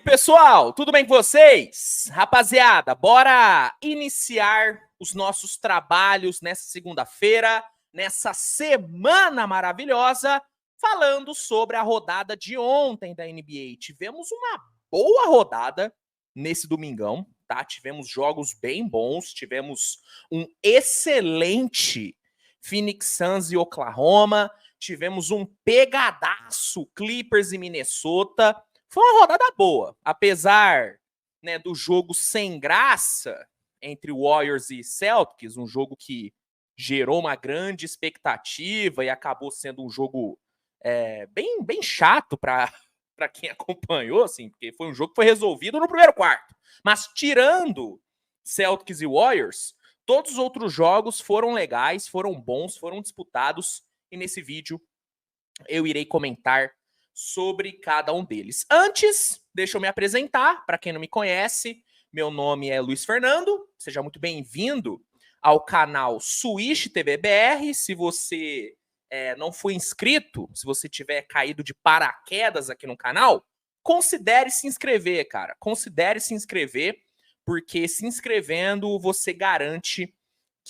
pessoal, tudo bem com vocês? Rapaziada, bora iniciar os nossos trabalhos nessa segunda-feira, nessa semana maravilhosa, falando sobre a rodada de ontem da NBA. Tivemos uma boa rodada nesse domingão, tá? Tivemos jogos bem bons, tivemos um excelente Phoenix Suns e Oklahoma, tivemos um pegadaço Clippers e Minnesota. Foi uma rodada boa, apesar, né, do jogo sem graça entre Warriors e Celtics, um jogo que gerou uma grande expectativa e acabou sendo um jogo bem chato para quem acompanhou, assim, porque foi um jogo que foi resolvido no primeiro quarto. Mas tirando Celtics e Warriors, todos os outros jogos foram legais, foram bons, foram disputados, e nesse vídeo eu irei comentar sobre cada um deles. Antes, deixa eu me apresentar, para quem não me conhece, meu nome é Luiz Fernando, seja muito bem-vindo ao canal Swish TV BR. Se você não for inscrito, se você tiver caído de paraquedas aqui no canal, considere se inscrever, cara. Considere se inscrever, porque se inscrevendo você garante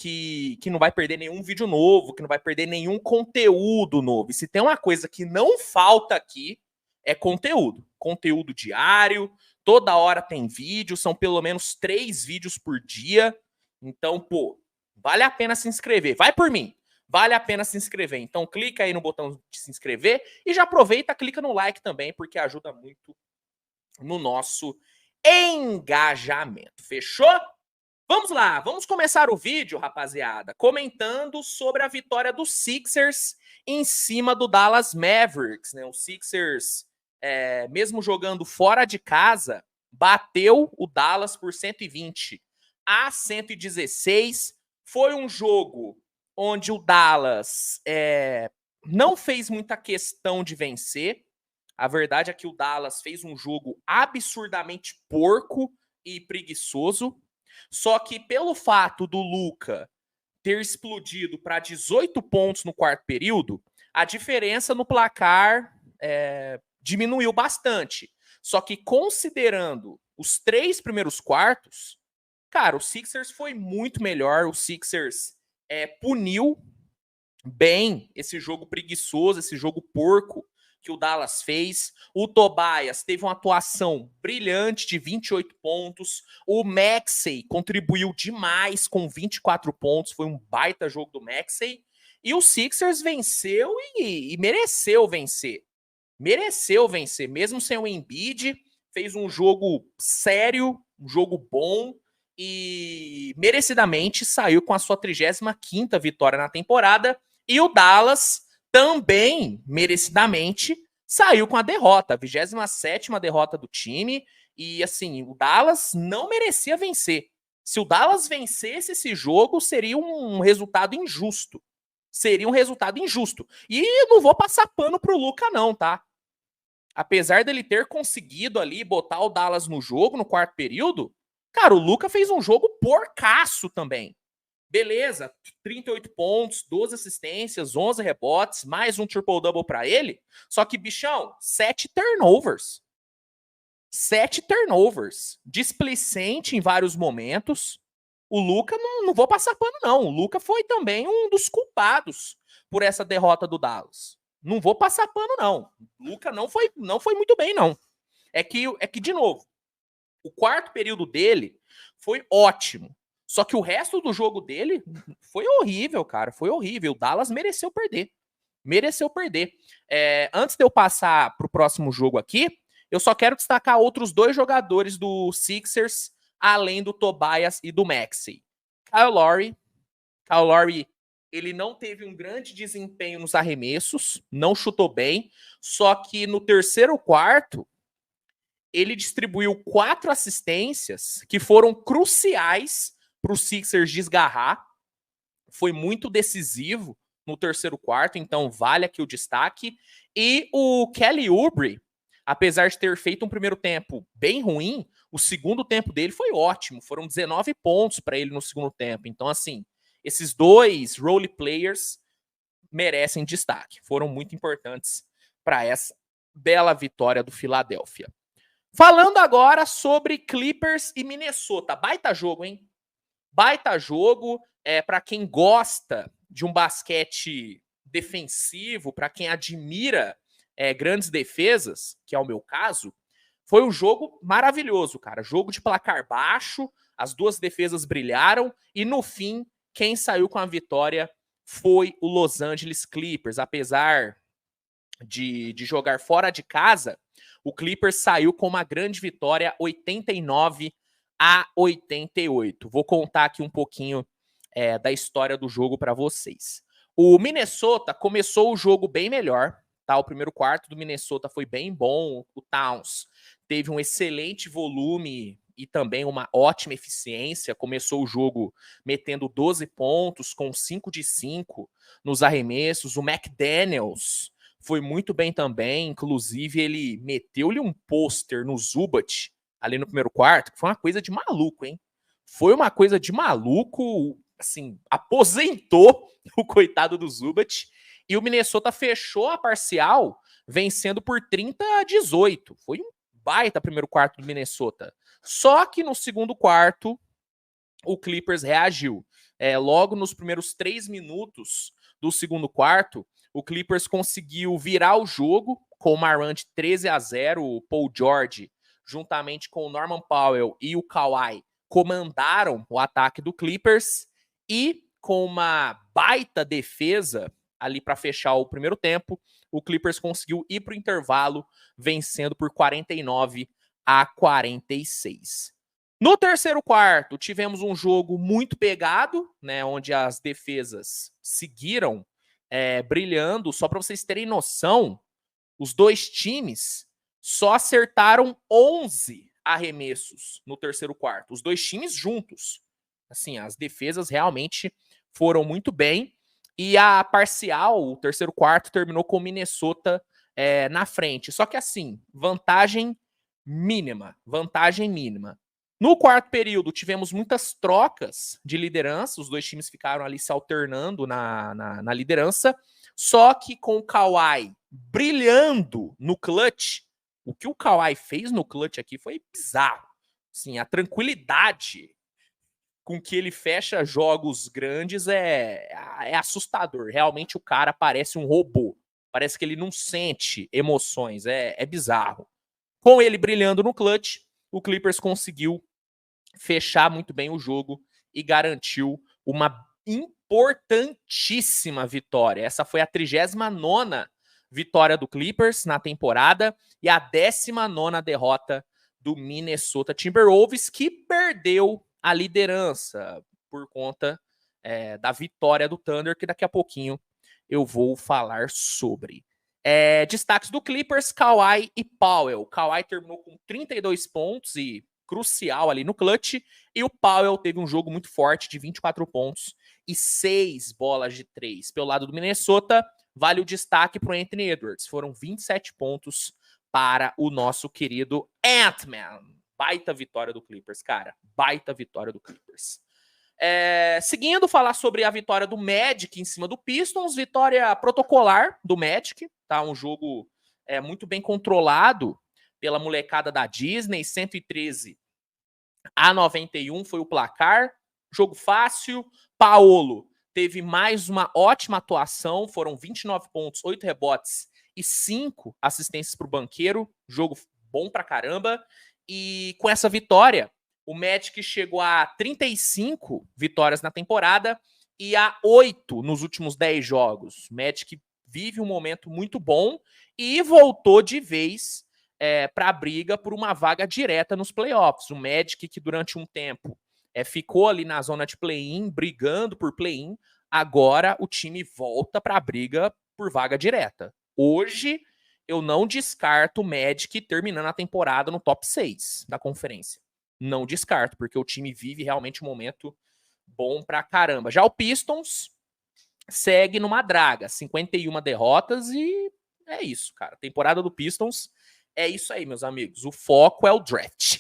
que não vai perder nenhum vídeo novo, que não vai perder nenhum conteúdo novo. E se tem uma coisa que não falta aqui, é conteúdo. Conteúdo diário, toda hora tem vídeo, são pelo menos 3 vídeos por dia. Então, pô, vale a pena se inscrever. Vai por mim. Vale a pena se inscrever. Então, clica aí no botão de se inscrever e já aproveita, clica no like também, porque ajuda muito no nosso engajamento. Fechou? Vamos lá, vamos começar o vídeo, rapaziada, comentando sobre a vitória dos Sixers em cima do Dallas Mavericks, né? O Sixers, mesmo jogando fora de casa, bateu o Dallas por 120-116. Foi um jogo onde o Dallas não fez muita questão de vencer. A verdade é que o Dallas fez um jogo absurdamente porco e preguiçoso. Só que pelo fato do Luka ter explodido para 18 pontos no quarto período, a diferença no placar diminuiu bastante. Só que considerando os 3 primeiros quartos, cara, o Sixers foi muito melhor. O Sixers puniu bem esse jogo preguiçoso, esse jogo porco que o Dallas fez. O Tobias teve uma atuação brilhante de 28 pontos. O Maxey contribuiu demais com 24 pontos. Foi um baita jogo do Maxey. E o Sixers venceu e mereceu vencer. Mereceu vencer, mesmo sem o Embiid. Fez um jogo sério, um jogo bom. E merecidamente saiu com a sua 35ª vitória na temporada. E o Dallas também, merecidamente, saiu com a derrota, a 27ª derrota do time. E, assim, o Dallas não merecia vencer. Se o Dallas vencesse esse jogo, seria um resultado injusto. Seria um resultado injusto. E eu não vou passar pano pro Luka, não, tá? Apesar dele ter conseguido ali botar o Dallas no jogo, no quarto período, cara, o Luka fez um jogo porcaço também. Beleza, 38 pontos, 12 assistências, 11 rebotes, mais um triple-double para ele. Só que, bichão, 7 turnovers. 7 turnovers. Displicente em vários momentos. O Luka, não vou passar pano, não. O Luka foi também um dos culpados por essa derrota do Dallas. Não vou passar pano, não. O Luka não foi muito bem, não. É que, de novo, o quarto período dele foi ótimo. Só que o resto do jogo dele foi horrível, cara. Foi horrível. O Dallas mereceu perder. Mereceu perder. Antes de eu passar para o próximo jogo aqui, eu só quero destacar outros 2 jogadores do Sixers, além do Tobias e do Maxey. Kyle Lowry, ele não teve um grande desempenho nos arremessos, não chutou bem, só que no terceiro quarto, ele distribuiu 4 assistências que foram cruciais para o Sixers desgarrar. Foi muito decisivo no terceiro quarto, então vale aqui o destaque. E o Kelly Oubre, apesar de ter feito um primeiro tempo bem ruim, o segundo tempo dele foi ótimo. Foram 19 pontos para ele no segundo tempo. Então, assim, esses 2 role players merecem destaque. Foram muito importantes para essa bela vitória do Philadelphia. Falando agora sobre Clippers e Minnesota. Baita jogo, hein? Baita jogo. Para quem gosta de um basquete defensivo, para quem admira grandes defesas, que é o meu caso, foi um jogo maravilhoso, cara. Jogo de placar baixo, as duas defesas brilharam e no fim, quem saiu com a vitória foi o Los Angeles Clippers. Apesar de jogar fora de casa, o Clippers saiu com uma grande vitória, 89-88. Vou contar aqui um pouquinho da história do jogo para vocês. O Minnesota começou o jogo bem melhor, tá? O primeiro quarto do Minnesota foi bem bom. O Towns teve um excelente volume e também uma ótima eficiência. Começou o jogo metendo 12 pontos, com 5 de 5 nos arremessos. O McDaniels foi muito bem também. Inclusive, ele meteu-lhe um pôster no Zubat ali no primeiro quarto, que foi uma coisa de maluco, hein? Foi uma coisa de maluco, assim, aposentou o coitado do Zubat. E o Minnesota fechou a parcial vencendo por 30-18. Foi um baita primeiro quarto do Minnesota. Só que no segundo quarto, o Clippers reagiu. Logo nos primeiros 3 minutos do segundo quarto, o Clippers conseguiu virar o jogo com uma run de 13-0. O Paul George, juntamente com o Norman Powell e o Kawhi, comandaram o ataque do Clippers e com uma baita defesa ali para fechar o primeiro tempo, o Clippers conseguiu ir para o intervalo vencendo por 49-46. No terceiro quarto, tivemos um jogo muito pegado, né, onde as defesas seguiram brilhando. Só para vocês terem noção, os dois times só acertaram 11 arremessos no terceiro quarto. Os dois times juntos. Assim, as defesas realmente foram muito bem. E a parcial, o terceiro quarto, terminou com o Minnesota na frente. Só que assim, vantagem mínima. Vantagem mínima. No quarto período, tivemos muitas trocas de liderança. Os dois times ficaram ali se alternando na liderança. Só que com o Kawhi brilhando no clutch, o que o Kawhi fez no clutch aqui foi bizarro. Assim, a tranquilidade com que ele fecha jogos grandes é assustador. Realmente o cara parece um robô. Parece que ele não sente emoções. É bizarro. Com ele brilhando no clutch, o Clippers conseguiu fechar muito bem o jogo e garantiu uma importantíssima vitória. Essa foi a 39ª vitória do Clippers na temporada e a 19ª derrota do Minnesota Timberwolves, que perdeu a liderança por conta da vitória do Thunder, que daqui a pouquinho eu vou falar sobre. Destaques do Clippers, Kawhi e Powell. Kawhi terminou com 32 pontos e crucial ali no clutch, e o Powell teve um jogo muito forte de 24 pontos e 6 bolas de 3. Pelo lado do Minnesota, vale o destaque para o Anthony Edwards. Foram 27 pontos para o nosso querido Ant-Man. Baita vitória do Clippers, cara. Baita vitória do Clippers. Seguindo, falar sobre a vitória do Magic em cima do Pistons. Vitória protocolar do Magic. Tá? Um jogo muito bem controlado pela molecada da Disney. 113-91 foi o placar. Jogo fácil. Paolo teve mais uma ótima atuação. Foram 29 pontos, 8 rebotes e 5 assistências para o banqueiro. Jogo bom pra caramba. E com essa vitória, o Magic chegou a 35 vitórias na temporada e a 8 nos últimos 10 jogos. O Magic vive um momento muito bom e voltou de vez para a briga por uma vaga direta nos playoffs. O Magic, que durante um tempo ficou ali na zona de play-in, brigando por play-in, agora o time volta para a briga por vaga direta. Hoje, eu não descarto o Magic terminando a temporada no top 6 da conferência. Não descarto, porque o time vive realmente um momento bom pra caramba. Já o Pistons segue numa draga, 51 derrotas e é isso, cara. Temporada do Pistons é isso aí, meus amigos. O foco é o draft.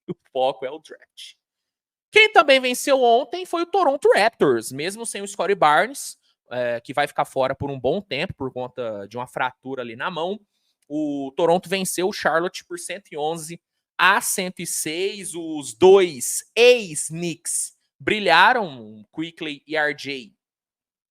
O foco é o draft. Quem também venceu ontem foi o Toronto Raptors, mesmo sem o Scottie Barnes, que vai ficar fora por um bom tempo por conta de uma fratura ali na mão. O Toronto venceu o Charlotte por a 106, os dois ex-Knicks brilharam, Quickley e RJ.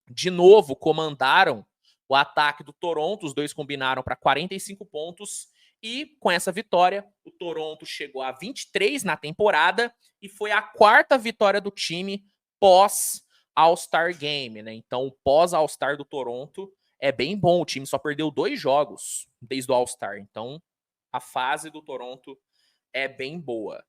De novo, comandaram o ataque do Toronto, os dois combinaram para 45 pontos, e com essa vitória, o Toronto chegou a 23 na temporada, e foi a 4ª vitória do time pós All-Star Game, né? Então, o pós-All-Star do Toronto é bem bom, o time só perdeu 2 jogos desde o All-Star, então a fase do Toronto é bem boa.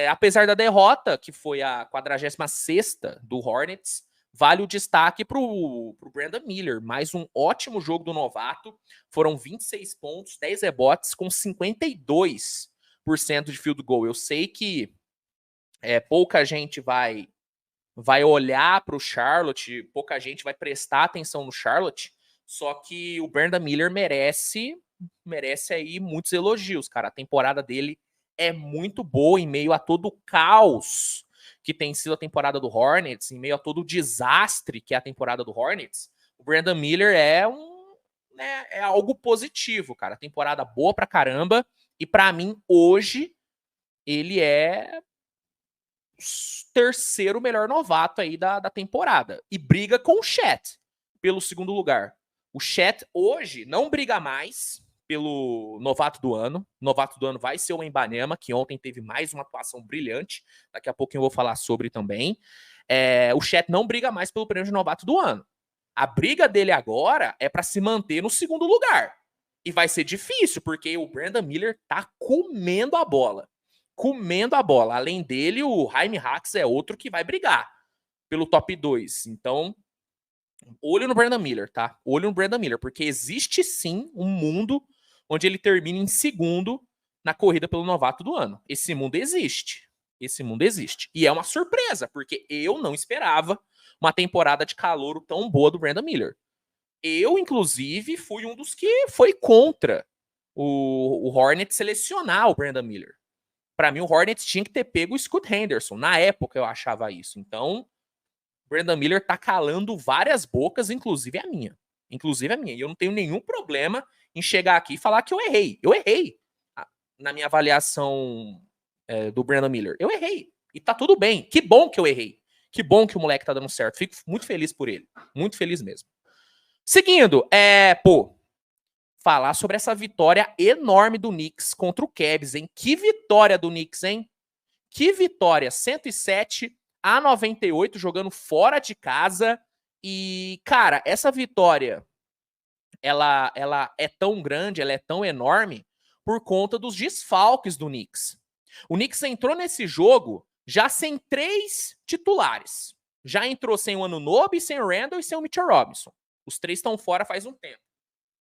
Apesar da derrota, que foi a 46ª do Hornets, vale o destaque para o Brandon Miller. Mais um ótimo jogo do novato. Foram 26 pontos, 10 rebotes, com 52% de field goal. Eu sei que pouca gente vai olhar para o Charlotte, pouca gente vai prestar atenção no Charlotte, só que o Brandon Miller merece aí muitos elogios, cara. A temporada dele é muito boa em meio a todo o caos que tem sido a temporada do Hornets, em meio a todo o desastre que é a temporada do Hornets. O Brandon Miller é algo positivo, cara. Temporada boa pra caramba, e pra mim, hoje, ele é o 3º melhor novato aí da temporada. E briga com o Chet pelo 2º lugar. O Chet hoje não briga mais pelo novato do ano. O novato do ano vai ser o Wembanyama, que ontem teve mais uma atuação brilhante. Daqui a pouco eu vou falar sobre também. O Chet não briga mais pelo prêmio de novato do ano. A briga dele agora é para se manter no 2º lugar. E vai ser difícil, porque o Brandon Miller tá comendo a bola. Comendo a bola. Além dele, o Jaime Hawks é outro que vai brigar pelo top 2. Então, olho no Brandon Miller, tá? Olho no Brandon Miller, porque existe sim um mundo onde ele termina em 2º na corrida pelo novato do ano. Esse mundo existe. Esse mundo existe. E é uma surpresa, porque eu não esperava uma temporada de calouro tão boa do Brandon Miller. Eu, inclusive, fui um dos que foi contra o Hornets selecionar o Brandon Miller. Para mim, o Hornets tinha que ter pego o Scoot Henderson. Na época, eu achava isso. Então, o Brandon Miller tá calando várias bocas, inclusive a minha. Inclusive a minha. E eu não tenho nenhum problema em chegar aqui e falar que eu errei. Eu errei na minha avaliação do Brandon Miller. Eu errei. E tá tudo bem. Que bom que eu errei. Que bom que o moleque tá dando certo. Fico muito feliz por ele. Muito feliz mesmo. Seguindo, falar sobre essa vitória enorme do Knicks contra o Cavs, hein? Que vitória do Knicks, hein? Que vitória! 107-98, jogando fora de casa. E, cara, essa vitória, ela é tão grande, ela é tão enorme por conta dos desfalques do Knicks. O Knicks entrou nesse jogo já sem 3 titulares. Já entrou sem o Anunoby, sem o Randle e sem o Mitchell Robinson. Os 3 estão fora faz um tempo.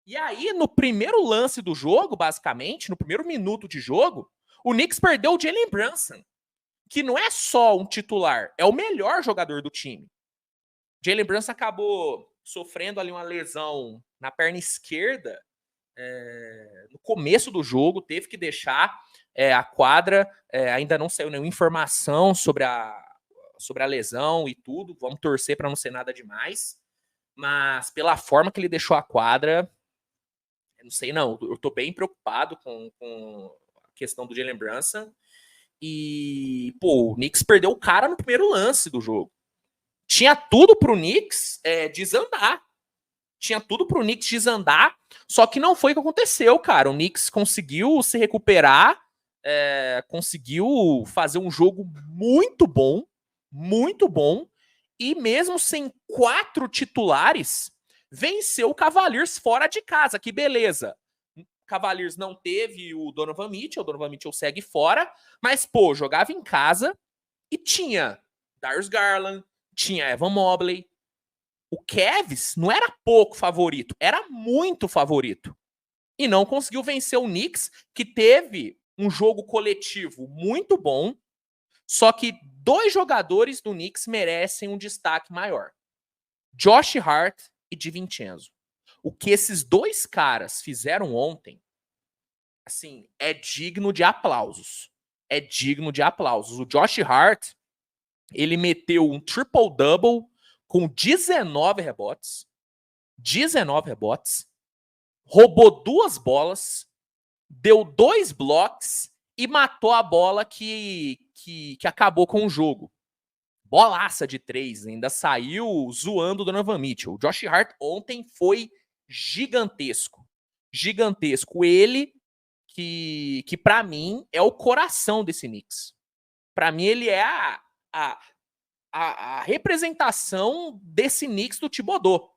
E aí, no primeiro lance do jogo, basicamente, no primeiro minuto de jogo, o Knicks perdeu o Jalen Brunson, que não é só um titular, é o melhor jogador do time. Jalen Brunson acabou sofrendo ali uma lesão na perna esquerda no começo do jogo, teve que deixar a quadra, ainda não saiu nenhuma informação sobre a lesão e tudo, vamos torcer para não ser nada demais, mas pela forma que ele deixou a quadra, não sei não, eu tô bem preocupado com a questão do Jalen Brunson. E, pô, o Knicks perdeu o cara no primeiro lance do jogo. Tinha tudo pro Knicks desandar. Tinha tudo pro Knicks desandar, só que não foi o que aconteceu, cara. O Knicks conseguiu se recuperar, conseguiu fazer um jogo muito bom, e mesmo sem 4 titulares, venceu o Cavaliers fora de casa. Que beleza. O Cavaliers não teve o Donovan Mitchell segue fora, mas, pô, jogava em casa e tinha Darius Garland, tinha Evan Mobley. O Cavs não era pouco favorito, era muito favorito. E não conseguiu vencer o Knicks, que teve um jogo coletivo muito bom, só que 2 jogadores do Knicks merecem um destaque maior. Josh Hart e DiVincenzo. O que esses 2 caras fizeram ontem, assim, é digno de aplausos. É digno de aplausos. O Josh Hart, ele meteu um triple-double com 19 rebotes, roubou 2 bolas, deu 2 blocos e matou a bola que acabou com o jogo. Bolaça de 3, ainda saiu zoando o Donovan Mitchell. O Josh Hart ontem foi gigantesco. Gigantesco. Ele, que para mim é o coração desse Knicks. Para mim, ele é a representação desse Knicks do Thibodeau.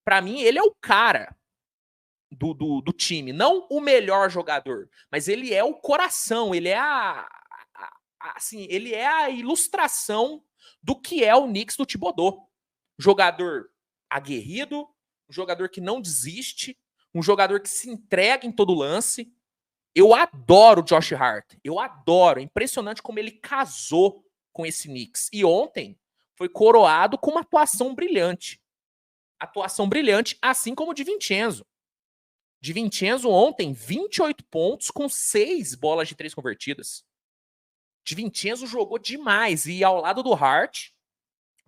Para mim, ele é o cara do time. Não o melhor jogador, mas ele é o coração, ele é assim, ele é a ilustração do que é o Knicks do Thibodeau. Jogador aguerrido, um jogador que não desiste, um jogador que se entrega em todo lance. Eu adoro o Josh Hart. Eu adoro. É impressionante como ele casou com esse Knicks. E ontem foi coroado com uma atuação brilhante. Atuação brilhante, assim como o de Vincenzo. De Vincenzo ontem, 28 pontos com 6 bolas de 3 convertidas. De Vincenzo jogou demais. E ao lado do Hart,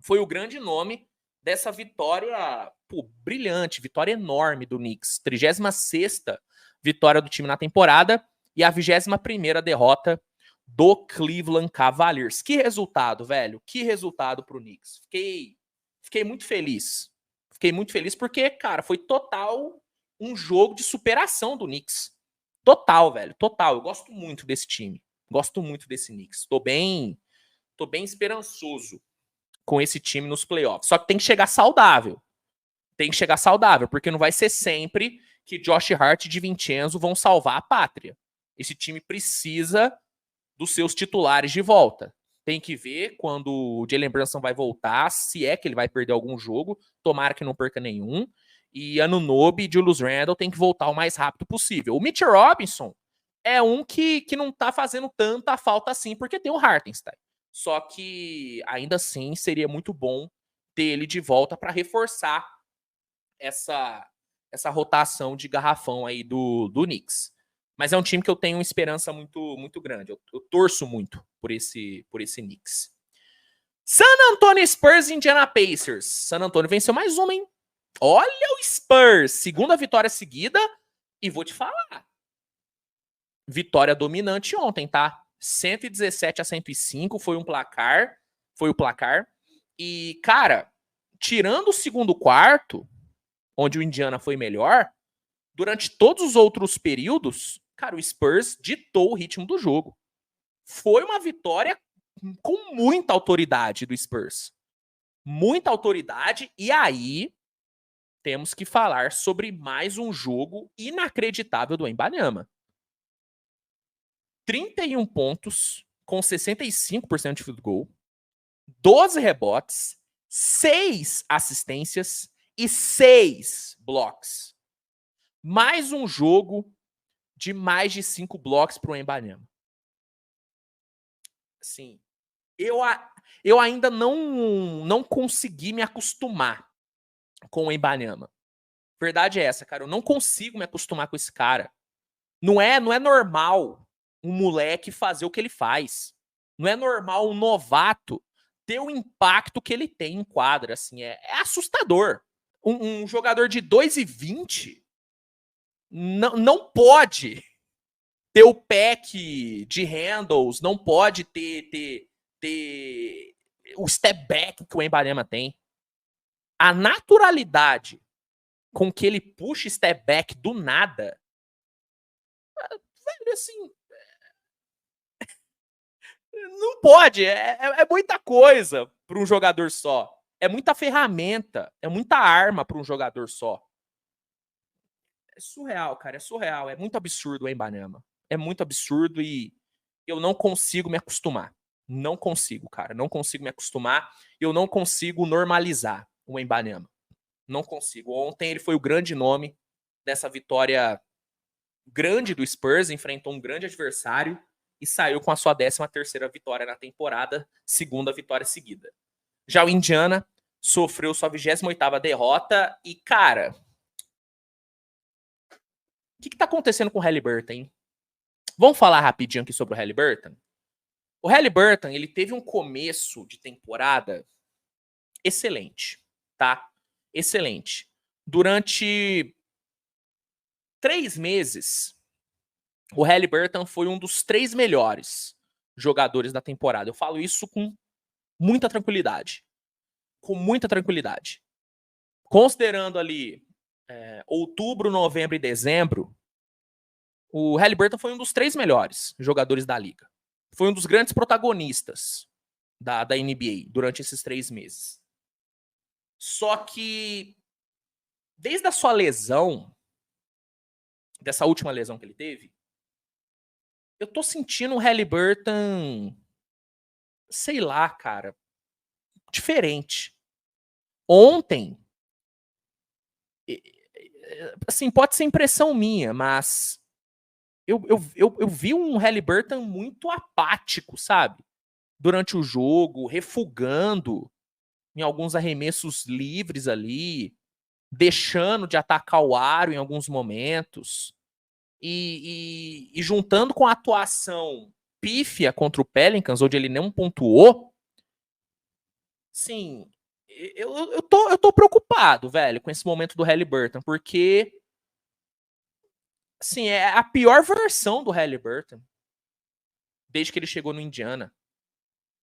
foi o grande nome dessa vitória brilhante, vitória enorme do Knicks. 36ª vitória do time na temporada e a 21ª derrota do Cleveland Cavaliers. Que resultado, velho. Que resultado pro Knicks. Fiquei muito feliz. Fiquei muito feliz porque, cara, foi total um jogo de superação do Knicks. Total, velho. Total. Eu gosto muito desse time. Gosto muito desse Knicks. Tô bem esperançoso com esse time nos playoffs. Só que tem que chegar saudável. Tem que chegar saudável, porque não vai ser sempre que Josh Hart e DiVincenzo vão salvar a pátria. Esse time precisa dos seus titulares de volta. Tem que ver quando o Jalen Brunson vai voltar, se é que ele vai perder algum jogo. Tomara que não perca nenhum. E Anunoby e Julius Randle tem que voltar o mais rápido possível. O Mitchell Robinson é um que não tá fazendo tanta falta assim, porque tem o Hartenstein. Só que, ainda assim, seria muito bom ter ele de volta para reforçar essa rotação de garrafão aí do Knicks. Mas é um time que eu tenho uma esperança muito grande. Eu torço muito por esse Knicks. San Antonio Spurs e Indiana Pacers. San Antonio venceu mais uma, hein? Olha o Spurs! Segunda vitória seguida. E vou te falar. Vitória dominante ontem, tá? 117-105 foi um placar. Foi o placar. E, cara, tirando o segundo quarto, onde o Indiana foi melhor, durante todos os outros períodos, cara, o Spurs ditou o ritmo do jogo. Foi uma vitória com muita autoridade do Spurs. Muita autoridade. E aí, temos que falar sobre mais um jogo inacreditável do Wembanyama. 31 pontos, com 65% de field goal, 12 rebotes, 6 assistências e 6 blocos. Mais um jogo de mais de 5 blocos para o Wembanyama. Assim, eu ainda não consegui me acostumar com o Wembanyama. Verdade é essa, cara. Eu não consigo me acostumar com esse cara. Não é normal um moleque fazer o que ele faz. Não é normal um novato ter o impacto que ele tem em quadra. Assim, é assustador. Um jogador de 2,20 não pode ter o pack de handles, não pode ter o step back que o Wembanyama tem. A naturalidade com que ele puxa step back do nada, velho, assim, não pode. É muita coisa para um jogador só. É muita ferramenta, é muita arma para um jogador só. É surreal, cara, é surreal. É muito absurdo o Wembanyama. É muito absurdo e eu não consigo me acostumar. Não consigo, cara. Não consigo me acostumar. Eu não consigo normalizar o Wembanyama. Não consigo. Ontem ele foi o grande nome dessa vitória grande do Spurs, enfrentou um grande adversário e saiu com a sua 13ª vitória na temporada, segunda vitória seguida. Já o Indiana sofreu sua 28ª derrota e, cara, o que tá acontecendo com o Haliburton, hein? Vamos falar rapidinho aqui sobre o Haliburton? O Haliburton, ele teve um começo de temporada excelente, tá? Excelente. Durante 3 meses, o Haliburton foi um dos 3 melhores jogadores da temporada. Eu falo isso com muita tranquilidade. Com muita tranquilidade. Considerando ali outubro, novembro e dezembro, o Haliburton foi um dos 3 melhores jogadores da liga. Foi um dos grandes protagonistas da NBA durante esses 3 meses. Só que, desde a sua lesão, dessa última lesão que ele teve, eu tô sentindo o Haliburton, sei lá, cara, diferente. Ontem, assim, pode ser impressão minha, mas eu vi um Haliburton muito apático, sabe? Durante o jogo, refugando em alguns arremessos livres ali, deixando de atacar o aro em alguns momentos. E juntando com a atuação pífia contra o Pelicans, onde ele não pontuou, sim, eu tô preocupado, velho, com esse momento do Haliburton, porque assim, é a pior versão do Haliburton desde que ele chegou no Indiana.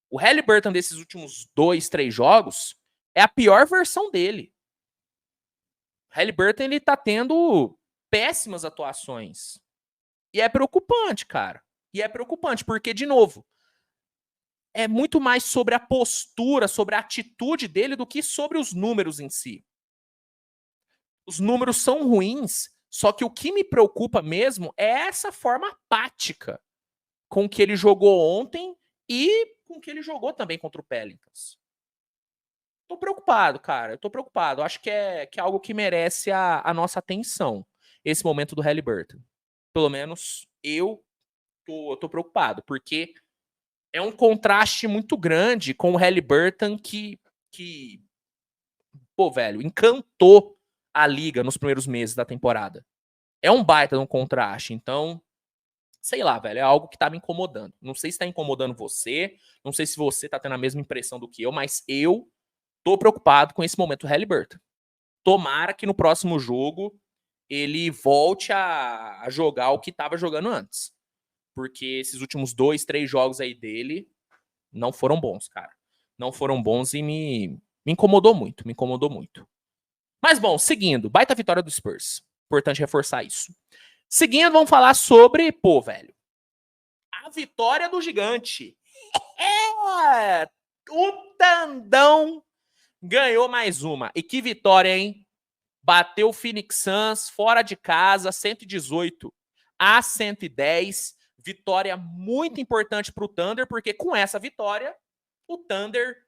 O Haliburton desses últimos 2, 3 jogos é a pior versão dele. O Haliburton, ele tá tendo péssimas atuações. E é preocupante, cara. E é preocupante, porque, de novo, é muito mais sobre a postura, sobre a atitude dele do que sobre os números em si. Os números são ruins, só que o que me preocupa mesmo é essa forma apática com que ele jogou ontem e com que ele jogou também contra o Pelicans. Tô preocupado, cara. Eu tô preocupado. Acho que é algo que merece a nossa atenção, esse momento do Haliburton. Pelo menos eu tô preocupado, porque é um contraste muito grande com o Haliburton que pô, velho, encantou a liga nos primeiros meses da temporada. É um baita de um contraste. Então, sei lá, velho, é algo que tá me incomodando. Não sei se tá incomodando você, não sei se você tá tendo a mesma impressão do que eu, mas eu tô preocupado com esse momento do Haliburton. Tomara que no próximo jogo ele volte a jogar o que tava jogando antes. Porque esses últimos 2, 3 jogos aí dele não foram bons, cara. Não foram bons e me incomodou muito, me incomodou muito. Mas bom, seguindo, baita vitória do Spurs. Importante reforçar isso. Seguindo, vamos falar sobre, pô, velho, a vitória do gigante. É! O Tandão ganhou mais uma. E que vitória, hein? Bateu o Phoenix Suns fora de casa, 118-110. Vitória muito importante para o Thunder, porque com essa vitória, o Thunder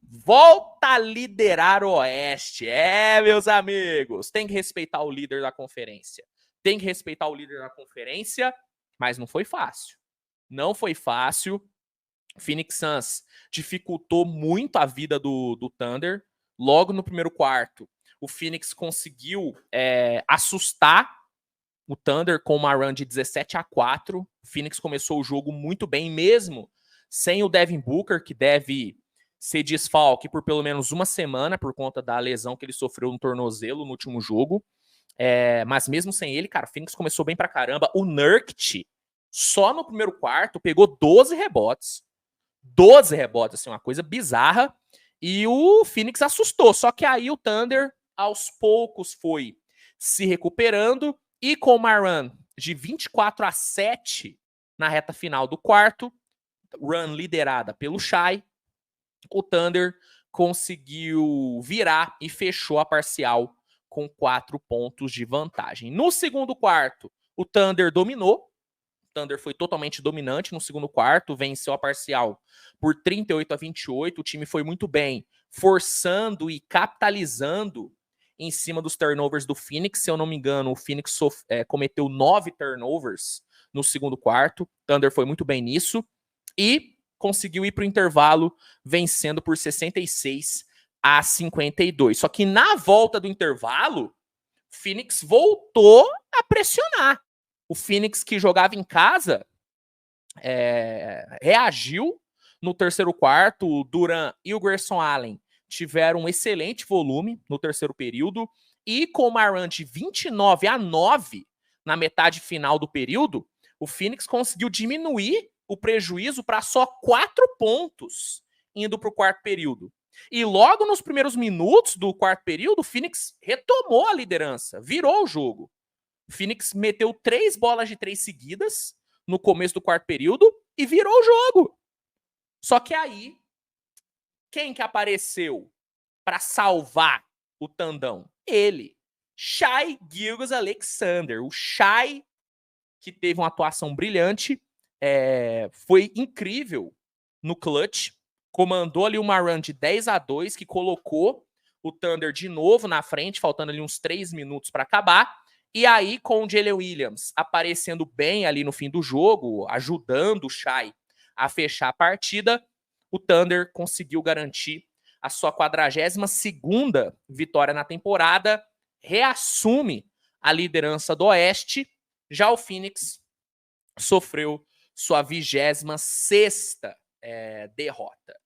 volta a liderar o Oeste. É, meus amigos, tem que respeitar o líder da conferência. Tem que respeitar o líder da conferência, mas não foi fácil. Não foi fácil. Phoenix Suns dificultou muito a vida do Thunder. Logo no primeiro quarto, o Phoenix conseguiu assustar o Thunder com uma run de 17-4. O Phoenix começou o jogo muito bem, mesmo sem o Devin Booker, que deve ser desfalque por pelo menos uma semana por conta da lesão que ele sofreu no tornozelo no último jogo. Mas mesmo sem ele, cara, o Phoenix começou bem pra caramba. O Nurkic, só no primeiro quarto, pegou 12 rebotes. 12 rebotes, assim, uma coisa bizarra. E o Phoenix assustou. Só que aí o Thunder, aos poucos, foi se recuperando. E com uma run de 24-7 na reta final do quarto, run liderada pelo Shai, o Thunder conseguiu virar e fechou a parcial com 4 pontos de vantagem. No segundo quarto, o Thunder dominou. O Thunder foi totalmente dominante no segundo quarto, venceu a parcial por 38-28. O time foi muito bem, forçando e capitalizando em cima dos turnovers do Phoenix. Se eu não me engano, o Phoenix cometeu 9 turnovers no segundo quarto. O Thunder foi muito bem nisso. E conseguiu ir para o intervalo vencendo por 66-52. Só que na volta do intervalo, o Phoenix voltou a pressionar. O Phoenix, que jogava em casa, reagiu no terceiro quarto. O Durant e o Grayson Allen tiveram um excelente volume no terceiro período. E com uma run de 29-9 na metade final do período, O Phoenix conseguiu diminuir o prejuízo para só 4 pontos indo para o quarto período. E logo nos primeiros minutos do quarto período, o Phoenix retomou a liderança, virou o jogo. O Phoenix meteu 3 bolas de 3 seguidas no começo do quarto período e virou o jogo. Só que aí, quem que apareceu para salvar o tandão? Ele, Shai Gilgeous-Alexander. O Shai, que teve uma atuação brilhante, foi incrível no clutch, comandou ali uma run de 10-2, que colocou o Thunder de novo na frente, faltando ali uns 3 minutos para acabar. E aí, com o Jalen Williams aparecendo bem ali no fim do jogo, ajudando o Shai a fechar a partida, o Thunder conseguiu garantir a sua 42ª vitória na temporada, reassume a liderança do Oeste. Já o Phoenix sofreu sua 26ª derrota.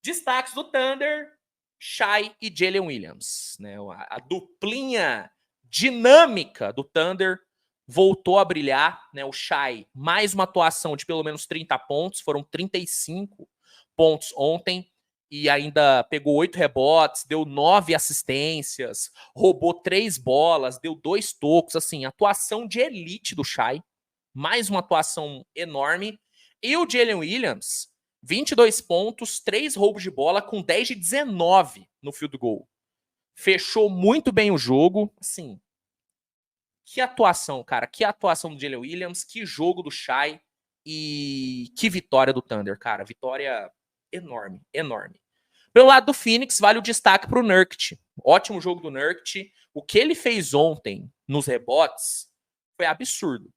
Destaques do Thunder, Shai e Jalen Williams. Né? A duplinha dinâmica do Thunder voltou a brilhar. Né? O Shai, mais uma atuação de pelo menos 30 pontos, foram 35 pontos ontem, e ainda pegou 8 rebotes, deu 9 assistências, roubou 3 bolas, deu 2 tocos, assim, atuação de elite do Shai, mais uma atuação enorme. E o Jalen Williams, 22 pontos, 3 roubos de bola, com 10 de 19 no field goal. Fechou muito bem o jogo, assim, que atuação, cara, que atuação do Jalen Williams, que jogo do Shai e que vitória do Thunder, cara, vitória enorme, enorme. Pelo lado do Phoenix, vale o destaque pro Nurkic. Ótimo jogo do Nurkic. O que ele fez ontem nos rebotes foi absurdo.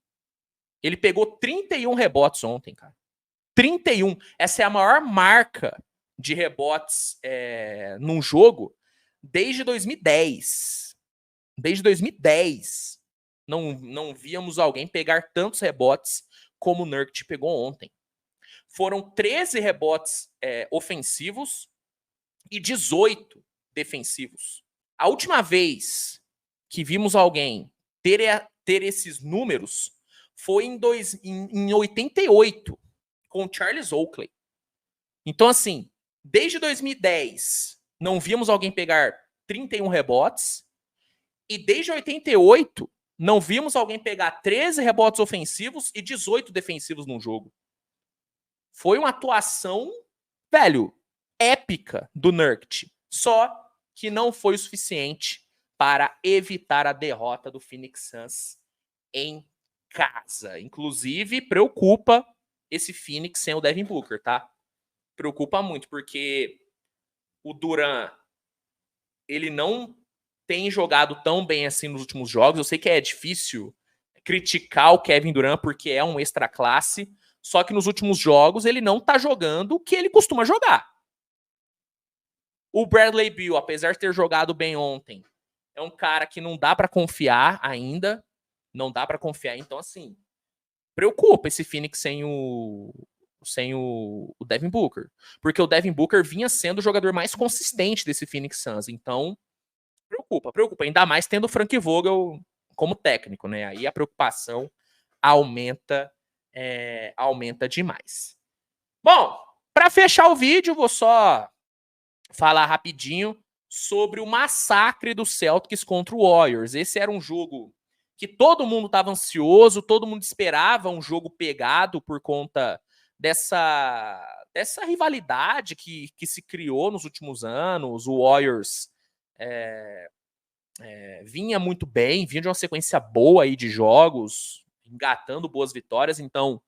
Ele pegou 31 rebotes ontem, cara. 31. Essa é a maior marca de rebotes num jogo desde 2010. Desde 2010. Não víamos alguém pegar tantos rebotes como o Nurkic pegou ontem. Foram 13 rebotes ofensivos e 18 defensivos. A última vez que vimos alguém ter esses números foi em 88, com Charles Oakley. Então, assim, desde 2010, não vimos alguém pegar 31 rebotes, e desde 88, não vimos alguém pegar 13 rebotes ofensivos e 18 defensivos num jogo. Foi uma atuação, velho, épica do Nurkic. Só que não foi o suficiente para evitar a derrota do Phoenix Suns em casa. Inclusive, preocupa esse Phoenix sem o Devin Booker, tá? Preocupa muito, porque o Durant, ele não tem jogado tão bem assim nos últimos jogos. Eu sei que é difícil criticar o Kevin Durant porque é um extra classe, só que nos últimos jogos ele não tá jogando o que ele costuma jogar. O Bradley Beal, apesar de ter jogado bem ontem, é um cara que não dá para confiar ainda. Não dá para confiar. Então, assim, preocupa esse Phoenix sem o Devin Booker. Porque o Devin Booker vinha sendo o jogador mais consistente desse Phoenix Suns. Então, preocupa. Ainda mais tendo o Frank Vogel como técnico, né? Aí a preocupação aumenta demais. Bom, para fechar o vídeo, vou só falar rapidinho sobre o massacre do Celtics contra o Warriors. Esse era um jogo que todo mundo estava ansioso, todo mundo esperava um jogo pegado por conta dessa rivalidade que se criou nos últimos anos. O Warriors vinha muito bem, vinha de uma sequência boa aí de jogos, engatando boas vitórias, então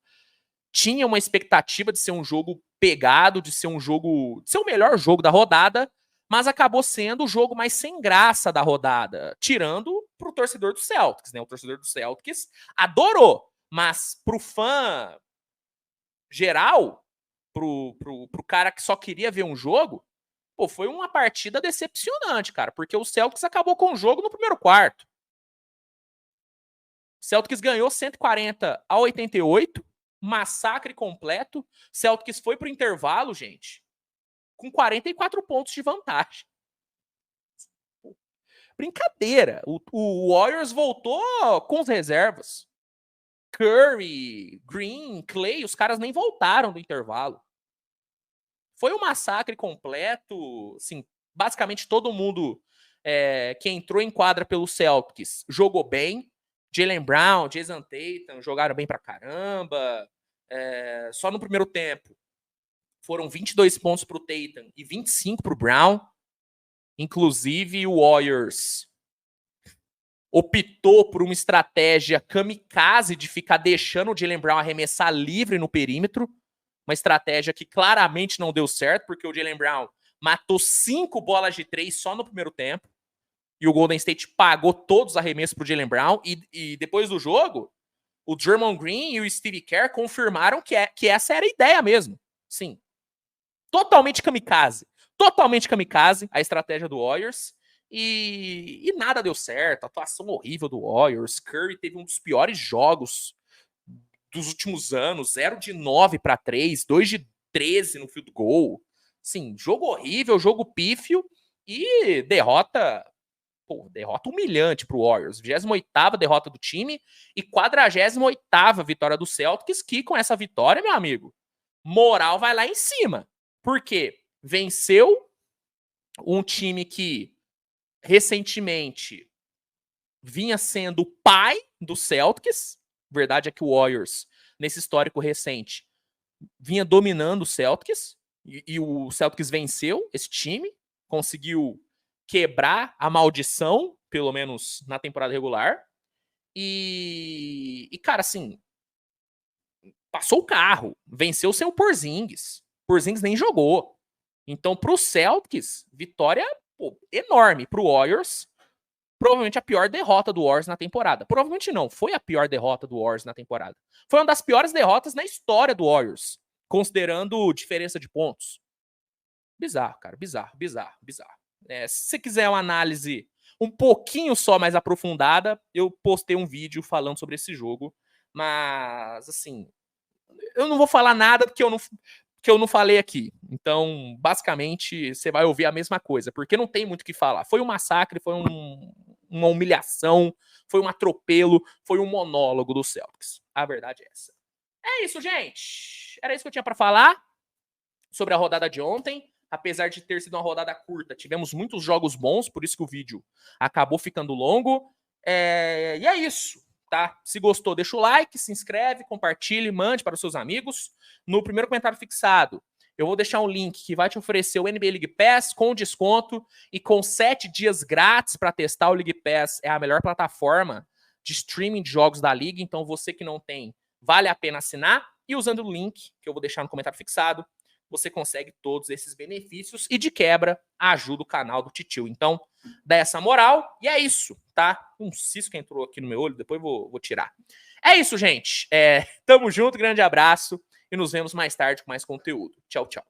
tinha uma expectativa de ser um jogo pegado, de ser o melhor jogo da rodada, mas acabou sendo o jogo mais sem graça da rodada, tirando pro torcedor do Celtics, né? O torcedor do Celtics adorou, mas pro fã geral, pro cara que só queria ver um jogo, pô, foi uma partida decepcionante, cara, porque o Celtics acabou com o jogo no primeiro quarto. O Celtics ganhou 140-88, massacre completo. O Celtics foi pro intervalo, gente, com 44 pontos de vantagem. Brincadeira. O Warriors voltou com as reservas. Curry, Green, Clay, os caras nem voltaram do intervalo. Foi um massacre completo, assim, basicamente todo mundo que entrou em quadra pelo Celtics jogou bem. Jaylen Brown, Jason Tatum jogaram bem pra caramba. Só no primeiro tempo foram 22 pontos pro Tatum e 25 pro Brown. Inclusive o Warriors optou por uma estratégia kamikaze de ficar deixando o Jaylen Brown arremessar livre no perímetro. Uma estratégia que claramente não deu certo, porque o Jaylen Brown matou 5 bolas de 3 só no primeiro tempo. E o Golden State pagou todos os arremessos pro Jaylen Brown. E depois do jogo, o Draymond Green e o Steve Kerr confirmaram que essa era a ideia mesmo. Sim. Totalmente kamikaze. Totalmente kamikaze a estratégia do Warriors. E nada deu certo. Atuação horrível do Warriors. Curry teve um dos piores jogos dos últimos anos. 0 de 9 para 3, 2 de 13 no field goal. Sim, jogo horrível, jogo pífio e derrota humilhante pro Warriors. 28ª derrota do time e 48ª vitória do Celtics, que com essa vitória, meu amigo, moral vai lá em cima. Por quê? Venceu um time que recentemente vinha sendo o pai do Celtics. Verdade é que o Warriors, nesse histórico recente, vinha dominando o Celtics. E o Celtics venceu esse time, conseguiu quebrar a maldição, pelo menos na temporada regular. E cara, assim, passou o carro, venceu sem o Porzingis. Porzingis nem jogou. Então, pro Celtics, vitória enorme. Pro Warriors, provavelmente a pior derrota do Warriors na temporada. Provavelmente não, foi a pior derrota do Warriors na temporada. Foi uma das piores derrotas na história do Warriors, considerando diferença de pontos. Bizarro, cara, bizarro. Se você quiser uma análise um pouquinho só mais aprofundada, eu postei um vídeo falando sobre esse jogo, mas, assim, eu não vou falar nada que eu não falei aqui. Então, basicamente, você vai ouvir a mesma coisa, porque não tem muito o que falar. Foi um massacre, foi uma humilhação, foi um atropelo, foi um monólogo do Celtics. A verdade é essa. É isso, gente. Era isso que eu tinha para falar sobre a rodada de ontem. Apesar de ter sido uma rodada curta, tivemos muitos jogos bons, por isso que o vídeo acabou ficando longo. E é isso, tá? Se gostou, deixa o like, se inscreve, compartilhe, mande para os seus amigos. No primeiro comentário fixado, eu vou deixar um link que vai te oferecer o NBA League Pass com desconto e com 7 dias grátis para testar o League Pass. É a melhor plataforma de streaming de jogos da liga, então você que não tem, vale a pena assinar. E usando o link que eu vou deixar no comentário fixado, você consegue todos esses benefícios e, de quebra, ajuda o canal do Titio. Então, dá essa moral e é isso, tá? Um cisco entrou aqui no meu olho, depois vou tirar. É isso, gente. Tamo junto, grande abraço e nos vemos mais tarde com mais conteúdo. Tchau, tchau.